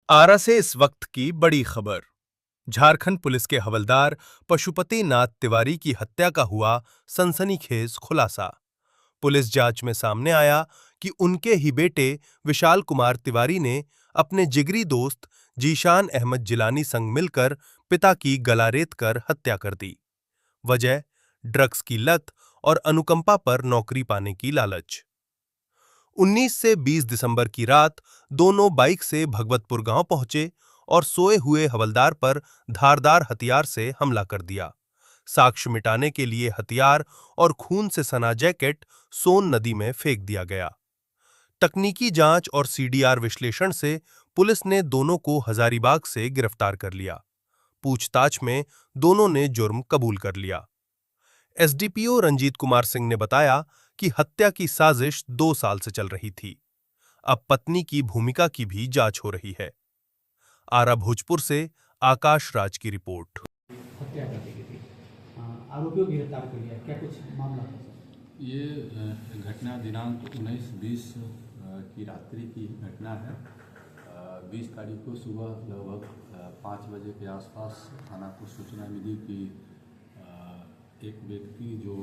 आरा से इस वक्त की बड़ी खबर। झारखंड पुलिस के हवलदार पशुपति नाथ तिवारी की हत्या का हुआ सनसनीखेज खुलासा। पुलिस जांच में सामने आया कि उनके ही बेटे विशाल कुमार तिवारी ने अपने जिगरी दोस्त जीशान अहमद जिलानी संग मिलकर पिता की गला रेत कर हत्या कर दी। वजह ड्रग्स की लत और अनुकंपा पर नौकरी पाने की लालच। 19 से 20 दिसंबर की रात दोनों बाइक से भगवतपुर गांव पहुंचे और सोए हुए हवलदार पर धारदार हथियार से हमला कर दिया। साक्ष्य मिटाने के लिए हथियार और खून से सना जैकेट सोन नदी में फेंक दिया गया। तकनीकी जांच और सीडीआर विश्लेषण से पुलिस ने दोनों को हजारीबाग से गिरफ्तार कर लिया। पूछताछ में दोनों ने जुर्म कबूल कर लिया। एसडीपीओ रंजीत कुमार सिंह ने बताया कि हत्या की साजिश 2 साल से चल रही थी। अब पत्नी की भूमिका की भी जांच हो रही है। आरा भोजपुर से आकाश राज की रिपोर्ट। हत्या कर दी गई थी। आरोपियों को गिरफ्तार कर लिया, क्या कुछ मामला था सर? ये घटना दिनांक 19-20 की रात्रि की घटना है। 20 तारीख को सुबह लगभग 5 बजे के आसपास थाना को सूचना मिली कि एक व्यक्ति जो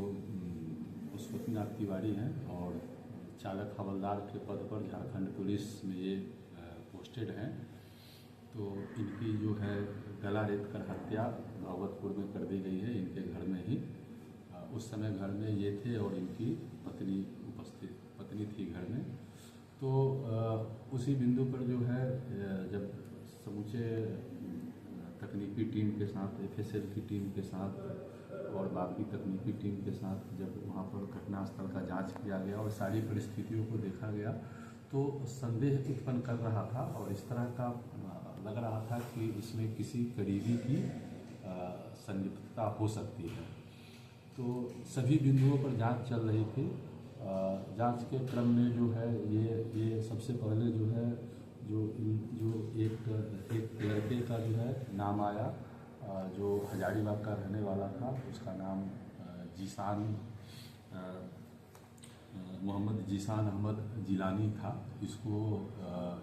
पशुपति नाथ तिवारी हैं और चालक हवलदार के पद पर झारखंड पुलिस में ये पोस्टेड हैं, तो इनकी जो है गला रेत कर हत्या भगवतपुर में कर दी गई है, इनके घर में ही। उस समय घर में ये थे और इनकी पत्नी थी घर में। तो उसी बिंदु पर जो है जब समूचे तकनीकी टीम के साथ, एफएसएल की टीम के साथ और बाकी तकनीकी टीम के साथ जब वहाँ पर घटनास्थल का जांच किया गया और सारी परिस्थितियों को देखा गया, तो संदेह उत्पन्न कर रहा था और इस तरह का लग रहा था कि इसमें किसी करीबी की संलिप्तता हो सकती है। तो सभी बिंदुओं पर जांच चल रही थी। जांच के क्रम में जो है ये सबसे पहले जो है जो एक लड़के का जो है नाम आया, जो हजारीबाग का रहने वाला था। उसका नाम जीशान मोहम्मद जीशान अहमद जिलानी था।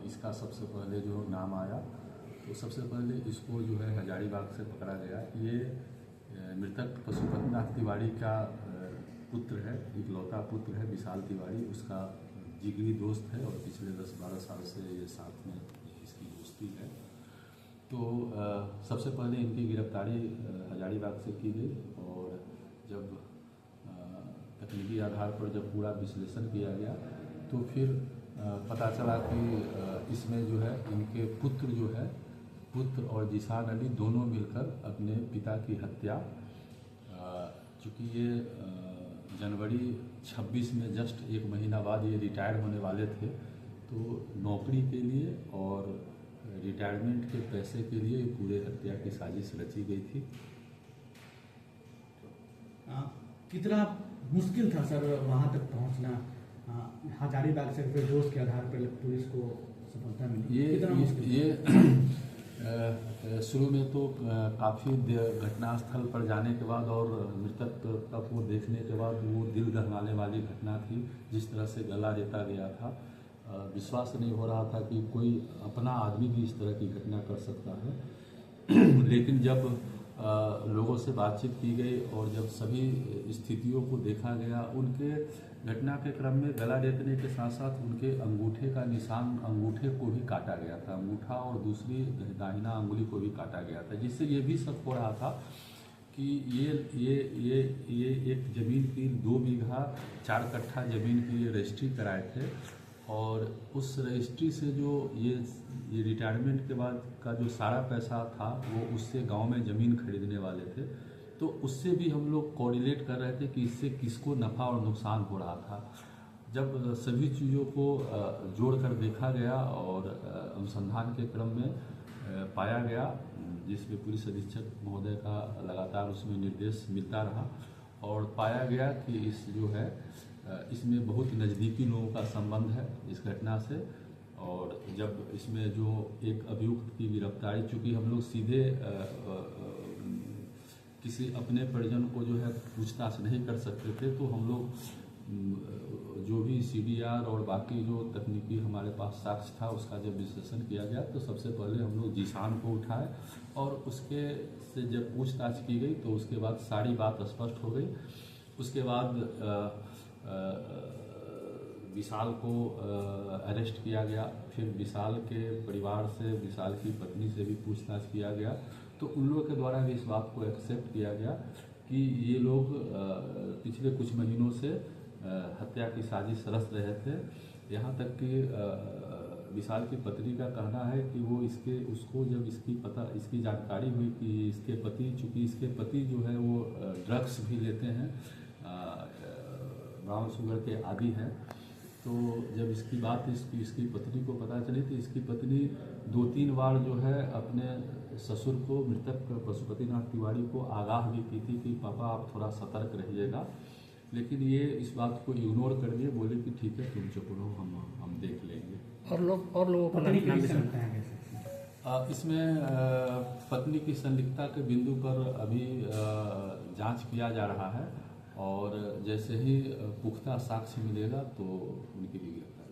इसका सबसे पहले जो नाम आया, तो सबसे पहले इसको जो है हजारीबाग से पकड़ा गया। ये मृतक पशुपति नाथ तिवारी का पुत्र है, इकलौता पुत्र है विशाल तिवारी। उसका जिगरी दोस्त है और पिछले 10-12 साल से ये साथ में इसकी दोस्ती है। तो सबसे पहले इनकी गिरफ्तारी हजारीबाग से की गई और जब तकनीकी आधार पर जब पूरा विश्लेषण किया गया, तो फिर पता चला कि इसमें जो है इनके पुत्र और जीशान अली दोनों मिलकर अपने पिता की हत्या, चूँकि ये जनवरी 26 में जस्ट 1 महीना बाद ये रिटायर होने वाले थे, तो नौकरी के लिए और रिटायरमेंट के पैसे के लिए पूरे हत्या की साजिश रची गई थी। कितना मुश्किल था सर वहाँ तक पहुँचना? हजारीबाग से फिर दोस्त के आधार पर पुलिस को सफलता मिली। शुरू में तो काफ़ी घटनास्थल पर जाने के बाद और मृतक को देखने के बाद वो दिल दहलाने वाली घटना थी। जिस तरह से गला रेता गया था, विश्वास नहीं हो रहा था कि कोई अपना आदमी भी इस तरह की घटना कर सकता है। लेकिन जब लोगों से बातचीत की गई और जब सभी स्थितियों को देखा गया, उनके घटना के क्रम में गला रेतने के साथ साथ उनके अंगूठे का निशान, अंगूठे को भी काटा गया था, अंगूठा और दूसरी दाहिना अंगुली को भी काटा गया था, जिससे ये भी शक हो रहा था कि ये एक ज़मीन की 2 बीघा 4 कट्ठा ज़मीन की ये रजिस्ट्री कराए थे और उस रजिस्ट्री से जो ये रिटायरमेंट के बाद का जो सारा पैसा था वो उससे गांव में ज़मीन खरीदने वाले थे। तो उससे भी हम लोग कोऑर्डिनेट कर रहे थे कि इससे किसको नफ़ा और नुकसान हो रहा था। जब सभी चीज़ों को जोड़कर देखा गया और अनुसंधान के क्रम में पाया गया, जिसमें पुलिस अधीक्षक महोदय का लगातार उसमें निर्देश मिलता रहा और पाया गया कि इसमें बहुत नज़दीकी लोगों का संबंध है इस घटना से। और जब इसमें जो एक अभियुक्त की गिरफ्तारी, चूँकि हम लोग सीधे किसी अपने परिजन को जो है पूछताछ नहीं कर सकते थे, तो हम लोग जो भी CDR और बाकी जो तकनीकी हमारे पास साक्ष्य था उसका जब विश्लेषण किया गया तो सबसे पहले हम लोग जीशान को उठाए और उसके से जब पूछताछ की गई तो उसके बाद सारी बात स्पष्ट हो गई। उसके बाद विशाल को अरेस्ट किया गया। फिर विशाल के परिवार से, विशाल की पत्नी से भी पूछताछ किया गया तो उन लोगों के द्वारा भी इस बात को एक्सेप्ट किया गया कि ये लोग पिछले कुछ महीनों से हत्या की साजिश रच रहे थे। यहाँ तक कि विशाल की पत्नी का कहना है कि वो उसको जब इसकी जानकारी हुई कि इसके पति, चूँकि इसके पति जो है वो ड्रग्स भी लेते हैं, ब्राउन शुगर के आदी हैं, तो जब इसकी बात इसकी पत्नी को पता चली तो इसकी पत्नी 2-3 बार जो है अपने ससुर को, मृतक पशुपतिनाथ तिवारी को आगाह भी की थी कि पापा आप थोड़ा सतर्क रहिएगा, लेकिन ये इस बात को इग्नोर कर दिए, बोले कि ठीक है तुम चुप रहो, हम देख लेंगे। और लोगों को पत्नी नाम की भी संगठन है कैसे? इसमें पत्नी की संलिप्तता के बिंदु पर अभी जांच किया जा रहा है और जैसे ही पुख्ता साक्ष्य मिलेगा तो उनकी भी गिरफ्तारी